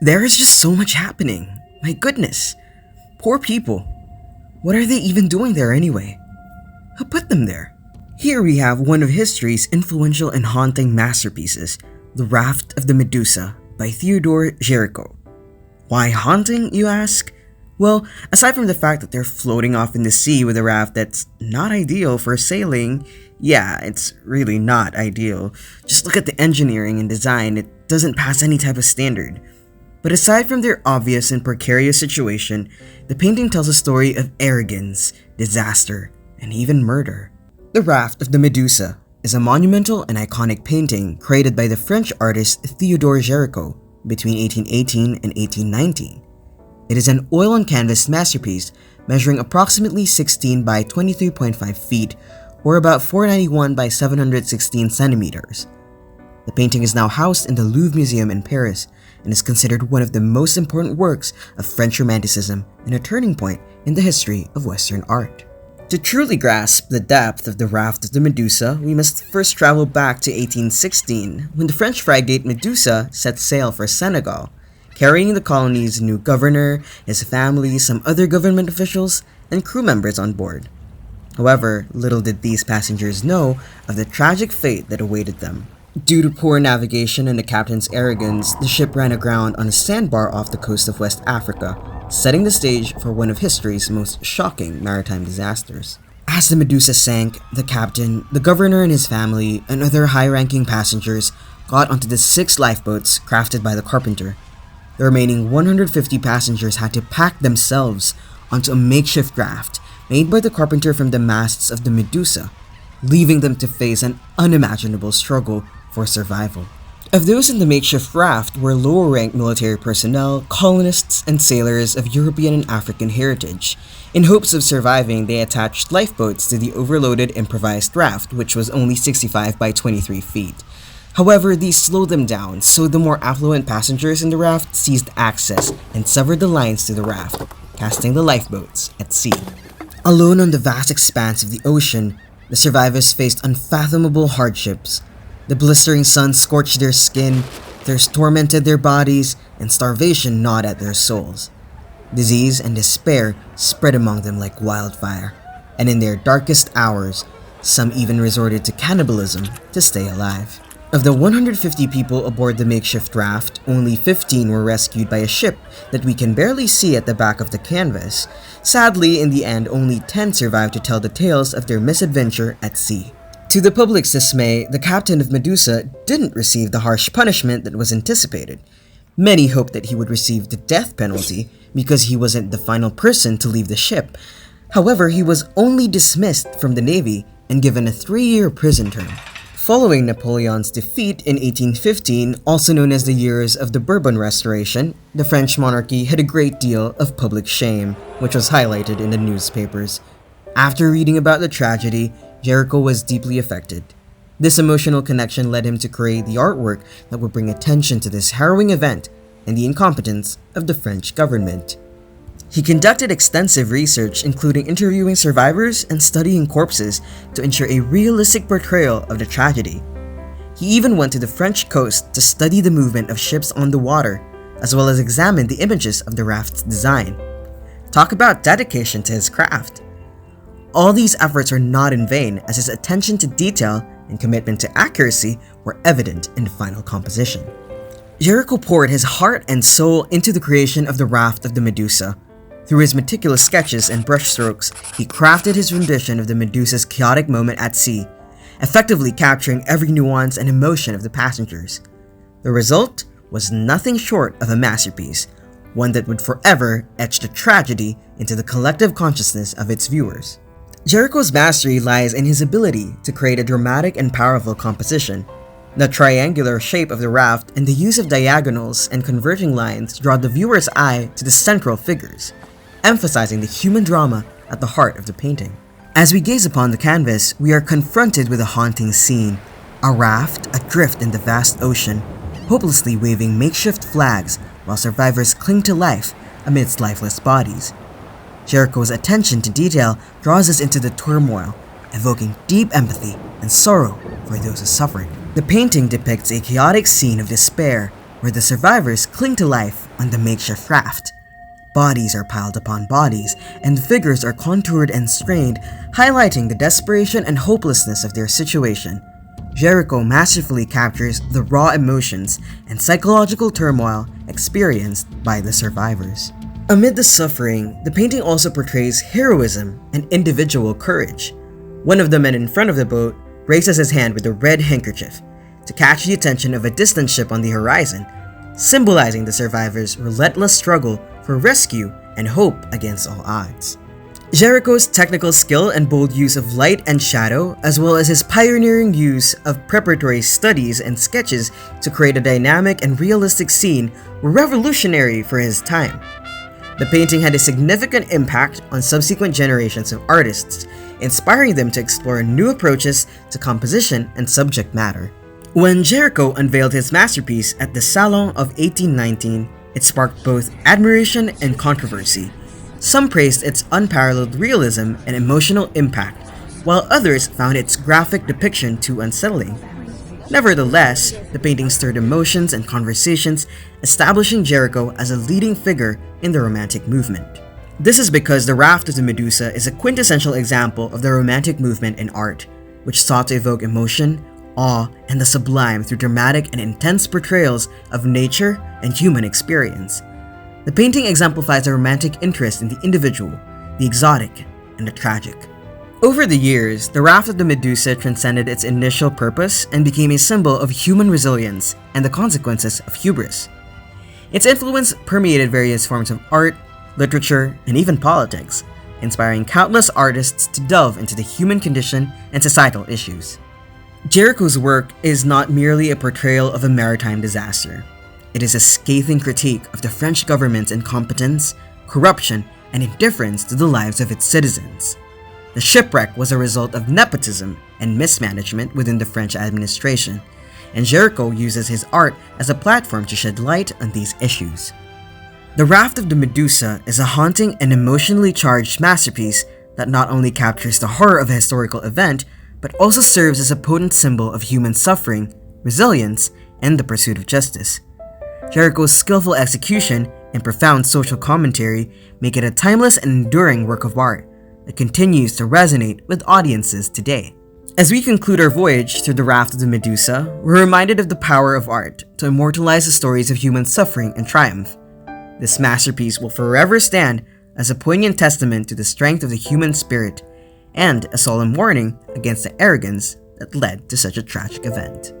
There is just so much happening. My goodness. Poor people. What are they even doing there anyway? Who put them there? Here we have one of history's influential and haunting masterpieces, The Raft of the Medusa by Theodore Géricault. Why haunting, you ask? Well, aside from the fact that they're floating off in the sea with a raft that's not ideal for sailing, yeah, it's really not ideal. Just look at the engineering and design, it doesn't pass any type of standard. But aside from their obvious and precarious situation, the painting tells a story of arrogance, disaster, and even murder. The Raft of the Medusa is a monumental and iconic painting created by the French artist Theodore Géricault between 1818 and 1819. It is an oil-on-canvas masterpiece measuring approximately 16 by 23.5 feet or about 491 by 716 centimeters. The painting is now housed in the Louvre Museum in Paris and is considered one of the most important works of French Romanticism and a turning point in the history of Western art. To truly grasp the depth of the Raft of the Medusa, we must first travel back to 1816, when the French frigate Medusa set sail for Senegal, carrying the colony's new governor, his family, some other government officials, and crew members on board. However, little did these passengers know of the tragic fate that awaited them. Due to poor navigation and the captain's arrogance, the ship ran aground on a sandbar off the coast of West Africa, setting the stage for one of history's most shocking maritime disasters. As the Medusa sank, the captain, the governor and his family, and other high-ranking passengers got onto the 6 lifeboats crafted by the carpenter. The remaining 150 passengers had to pack themselves onto a makeshift raft made by the carpenter from the masts of the Medusa, leaving them to face an unimaginable struggle for survival. Of those in the makeshift raft were lower-ranked military personnel, colonists, and sailors of European and African heritage. In hopes of surviving, they attached lifeboats to the overloaded improvised raft, which was only 65 by 23 feet. However, these slowed them down, so the more affluent passengers in the raft seized access and severed the lines to the raft, casting the lifeboats at sea. Alone on the vast expanse of the ocean, the survivors faced unfathomable hardships. The blistering sun scorched their skin, thirst tormented their bodies, and starvation gnawed at their souls. Disease and despair spread among them like wildfire, and in their darkest hours, some even resorted to cannibalism to stay alive. Of the 150 people aboard the makeshift raft, only 15 were rescued by a ship that we can barely see at the back of the canvas. Sadly, in the end, only 10 survived to tell the tales of their misadventure at sea. To the public's dismay, the captain of Medusa didn't receive the harsh punishment that was anticipated. Many hoped that he would receive the death penalty because he wasn't the final person to leave the ship. However, he was only dismissed from the Navy and given a 3-year prison term. Following Napoleon's defeat in 1815, also known as the years of the Bourbon Restoration, the French monarchy had a great deal of public shame, which was highlighted in the newspapers. After reading about the tragedy, Géricault was deeply affected. This emotional connection led him to create the artwork that would bring attention to this harrowing event and the incompetence of the French government. He conducted extensive research, including interviewing survivors and studying corpses to ensure a realistic portrayal of the tragedy. He even went to the French coast to study the movement of ships on the water, as well as examine the images of the raft's design. Talk about dedication to his craft. All these efforts were not in vain, as his attention to detail and commitment to accuracy were evident in the final composition. Géricault poured his heart and soul into the creation of the Raft of the Medusa. Through his meticulous sketches and brushstrokes, he crafted his rendition of the Medusa's chaotic moment at sea, effectively capturing every nuance and emotion of the passengers. The result was nothing short of a masterpiece, one that would forever etch the tragedy into the collective consciousness of its viewers. Géricault's mastery lies in his ability to create a dramatic and powerful composition. The triangular shape of the raft and the use of diagonals and converging lines draw the viewer's eye to the central figures, emphasizing the human drama at the heart of the painting. As we gaze upon the canvas, we are confronted with a haunting scene, a raft adrift in the vast ocean, hopelessly waving makeshift flags while survivors cling to life amidst lifeless bodies. Géricault's attention to detail draws us into the turmoil, evoking deep empathy and sorrow for those who suffered. The painting depicts a chaotic scene of despair where the survivors cling to life on the makeshift raft. Bodies are piled upon bodies, and figures are contoured and strained, highlighting the desperation and hopelessness of their situation. Géricault masterfully captures the raw emotions and psychological turmoil experienced by the survivors. Amid the suffering, the painting also portrays heroism and individual courage. One of the men in front of the boat raises his hand with a red handkerchief to catch the attention of a distant ship on the horizon, symbolizing the survivors' relentless struggle for rescue and hope against all odds. Géricault's technical skill and bold use of light and shadow, as well as his pioneering use of preparatory studies and sketches to create a dynamic and realistic scene, were revolutionary for his time. The painting had a significant impact on subsequent generations of artists, inspiring them to explore new approaches to composition and subject matter. When Géricault unveiled his masterpiece at the Salon of 1819, it sparked both admiration and controversy. Some praised its unparalleled realism and emotional impact, while others found its graphic depiction too unsettling. Nevertheless, the painting stirred emotions and conversations, establishing Géricault as a leading figure in the Romantic movement. This is because the Raft of Medusa is a quintessential example of the Romantic movement in art, which sought to evoke emotion, awe, and the sublime through dramatic and intense portrayals of nature and human experience. The painting exemplifies a romantic interest in the individual, the exotic, and the tragic. Over the years, the Raft of the Medusa transcended its initial purpose and became a symbol of human resilience and the consequences of hubris. Its influence permeated various forms of art, literature, and even politics, inspiring countless artists to delve into the human condition and societal issues. Géricault's work is not merely a portrayal of a maritime disaster. It is a scathing critique of the French government's incompetence, corruption, and indifference to the lives of its citizens. The shipwreck was a result of nepotism and mismanagement within the French administration, and Géricault uses his art as a platform to shed light on these issues. The Raft of the Medusa is a haunting and emotionally charged masterpiece that not only captures the horror of a historical event, but also serves as a potent symbol of human suffering, resilience, and the pursuit of justice. Géricault's skillful execution and profound social commentary make it a timeless and enduring work of art that continues to resonate with audiences today. As we conclude our voyage through the Raft of the Medusa, we're reminded of the power of art to immortalize the stories of human suffering and triumph. This masterpiece will forever stand as a poignant testament to the strength of the human spirit and a solemn warning against the arrogance that led to such a tragic event.